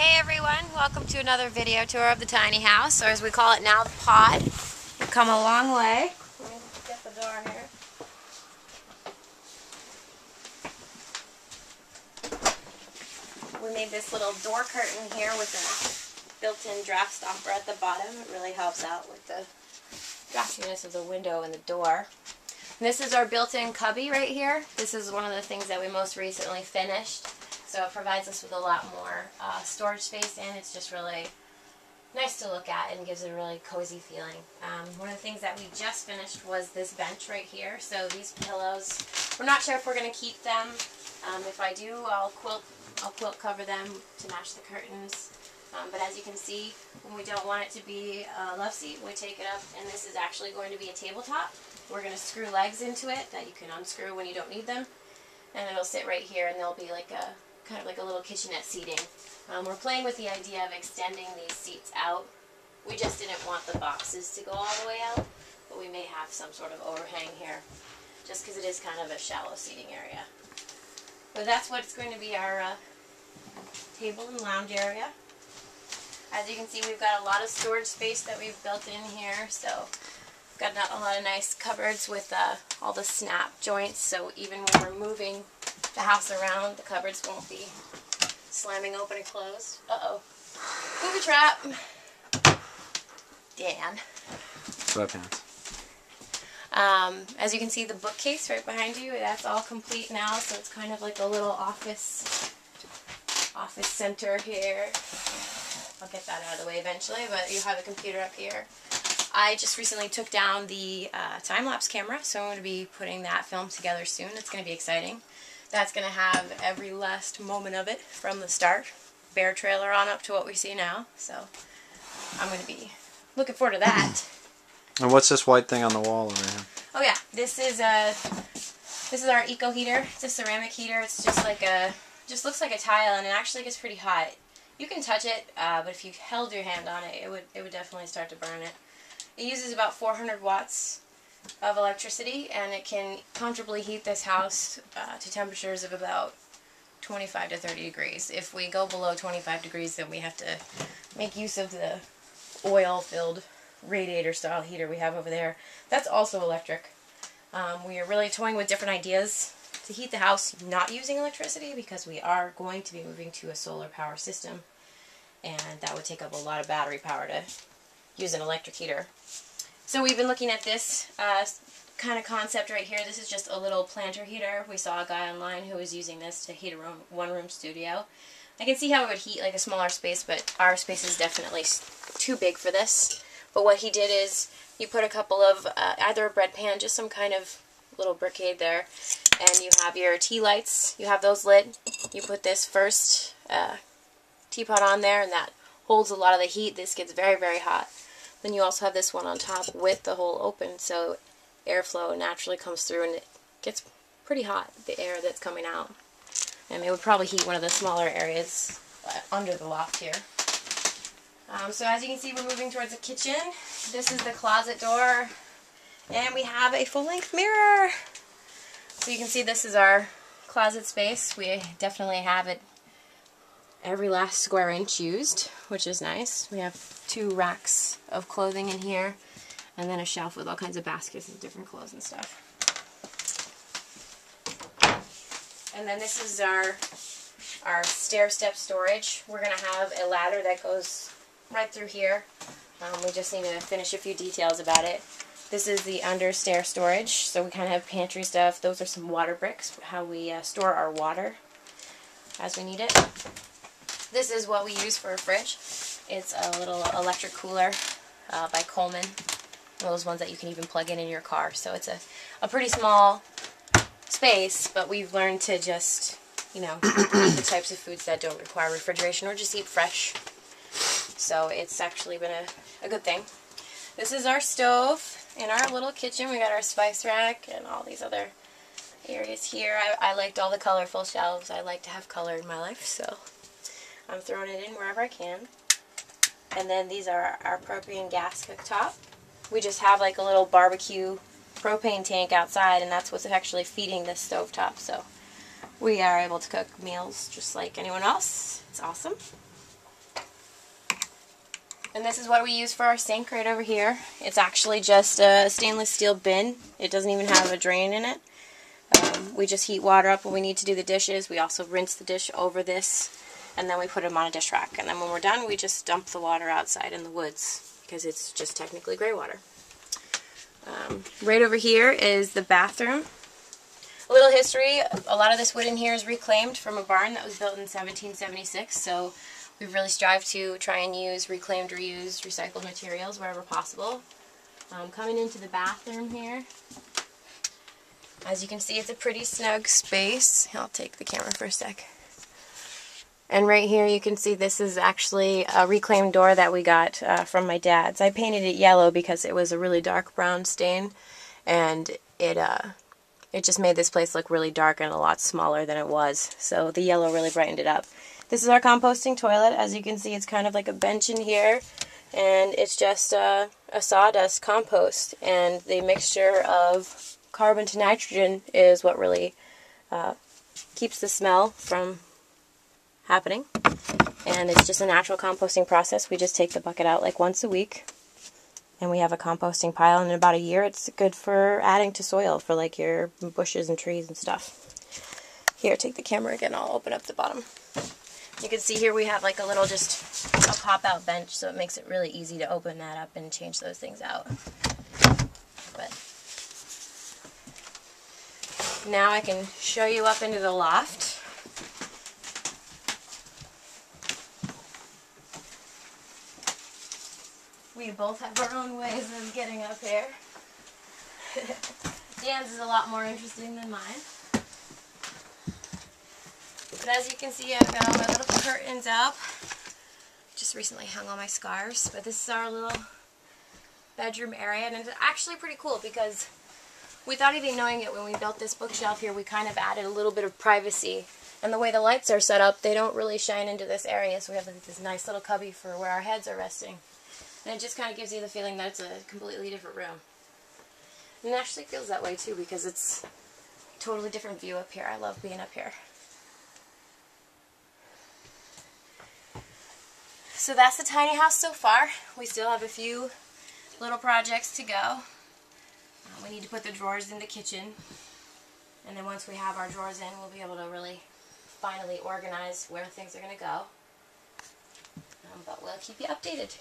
Hey everyone, welcome to another video tour of the tiny house, or as we call it now, the pod. We've come a long way. Let me get the door here. We made this little door curtain here with a built-in draft stopper at the bottom. It really helps out with the draftiness of the window and the door. And this is our built-in cubby right here. This is one of the things that we most recently finished. So it provides us with a lot more storage space, and it's just really nice to look at and gives a really cozy feeling. One of the things that we just finished was this bench right here. So these pillows, we're not sure if we're going to keep them. If I do, I'll quilt cover them to match the curtains. But as you can see, when we don't want it to be a love seat, we take it up, and this is actually going to be a tabletop. We're going to screw legs into it that you can unscrew when you don't need them, and it'll sit right here, and there'll be like a kind of like a little kitchenette seating. We're playing with the idea of extending these seats out. We just didn't want the boxes to go all the way out, but we may have some sort of overhang here, just because it is kind of a shallow seating area. But that's what's going to be our table and lounge area. As you can see, we've got a lot of storage space that we've built in here, so we've got a lot of nice cupboards with all the snap joints, so even when we're moving the house around, the cupboards won't be slamming open and closed. Uh-oh. Booby trap! Dan. Sweatpants. As you can see, the bookcase right behind you, that's all complete now, so it's kind of like a little office center here. I'll get that out of the way eventually, but you have a computer up here. I just recently took down the time-lapse camera, so I'm going to be putting that film together soon. It's going to be exciting. That's going to have every last moment of it from the start, bear trailer on up to what we see now. So I'm going to be looking forward to that. And what's this white thing on the wall over here? Oh yeah, this is our eco heater. It's a ceramic heater. It's just like just looks like a tile, and it actually gets pretty hot. You can touch it, but if you held your hand on it, it would definitely start to burn it. It uses about 400 watts of electricity, and it can comfortably heat this house to temperatures of about 25 to 30 degrees. If we go below 25 degrees, then we have to make use of the oil-filled radiator-style heater we have over there. That's also electric. We are really toying with different ideas to heat the house not using electricity, because we are going to be moving to a solar power system, and that would take up a lot of battery power to use an electric heater. So we've been looking at this kind of concept right here. This is just a little planter heater. We saw a guy online who was using this to heat a one-room studio. I can see how it would heat like a smaller space, but our space is definitely too big for this. But what he did is you put a couple of, either a bread pan, just some kind of little briquette there, and you have your tea lights. You have those lit. You put this first teapot on there, and that holds a lot of the heat. This gets very, very hot. Then you also have this one on top with the hole open, so airflow naturally comes through, and it gets pretty hot, the air that's coming out. And it would probably heat one of the smaller areas under the loft here. So as you can see, we're moving towards the kitchen. This is the closet door, and we have a full-length mirror. So you can see this is our closet space. We definitely have it every last square inch used, which is nice. We have 2 racks of clothing in here, and then a shelf with all kinds of baskets of different clothes and stuff. And then this is our stair-step storage. We're going to have a ladder that goes right through here. We just need to finish a few details about it. This is the under stair storage, so we kind of have pantry stuff. Those are some water bricks, how we store our water as we need it. This is what we use for a fridge. It's a little electric cooler by Coleman. One of those ones that you can even plug in your car. So it's a pretty small space, but we've learned to just, you know, eat the types of foods that don't require refrigeration, or just eat fresh. So it's actually been a good thing. This is our stove in our little kitchen. We got our spice rack and all these other areas here. I liked all the colorful shelves. I like to have color in my life, so I'm throwing it in wherever I can. And then these are our propane gas cooktop. We just have like a little barbecue propane tank outside, and that's what's actually feeding this stovetop. So we are able to cook meals just like anyone else. It's awesome. And this is what we use for our sink right over here. It's actually just a stainless steel bin. It doesn't even have a drain in it. We just heat water up when we need to do the dishes. We also rinse the dish over this, and then we put them on a dish rack. And then when we're done, we just dump the water outside in the woods, because it's just technically gray water. Right over here is the bathroom. A little history, a lot of this wood in here is reclaimed from a barn that was built in 1776, so we've really strived to try and use reclaimed, reused, recycled materials wherever possible. Coming into the bathroom here, as you can see, it's a pretty snug space. I'll take the camera for a sec. And right here you can see this is actually a reclaimed door that we got from my dad's. I painted it yellow because it was a really dark brown stain, and it just made this place look really dark and a lot smaller than it was. So the yellow really brightened it up. This is our composting toilet. As you can see, it's kind of like a bench in here, and it's just a sawdust compost. And the mixture of carbon to nitrogen is what really keeps the smell from happening. And it's just a natural composting process. We just take the bucket out like once a week, and we have a composting pile, and in about a year it's good for adding to soil for like your bushes and trees and stuff. Here, take the camera again, I'll open up the bottom. You can see here we have like a little just a pop-out bench, so it makes it really easy to open that up and change those things out. But now I can show you up into the loft. We both have our own ways of getting up here. Dan's is a lot more interesting than mine. But as you can see, I've got all my little curtains up. Just recently hung all my scarves. But this is our little bedroom area, and it's actually pretty cool because without even knowing it, when we built this bookshelf here, we kind of added a little bit of privacy. And the way the lights are set up, they don't really shine into this area, so we have like this nice little cubby for where our heads are resting. And it just kind of gives you the feeling that it's a completely different room. And it actually feels that way too, because it's a totally different view up here. I love being up here. So that's the tiny house so far. We still have a few little projects to go. We need to put the drawers in the kitchen. And then once we have our drawers in, we'll be able to really finally organize where things are going to go. But we'll keep you updated.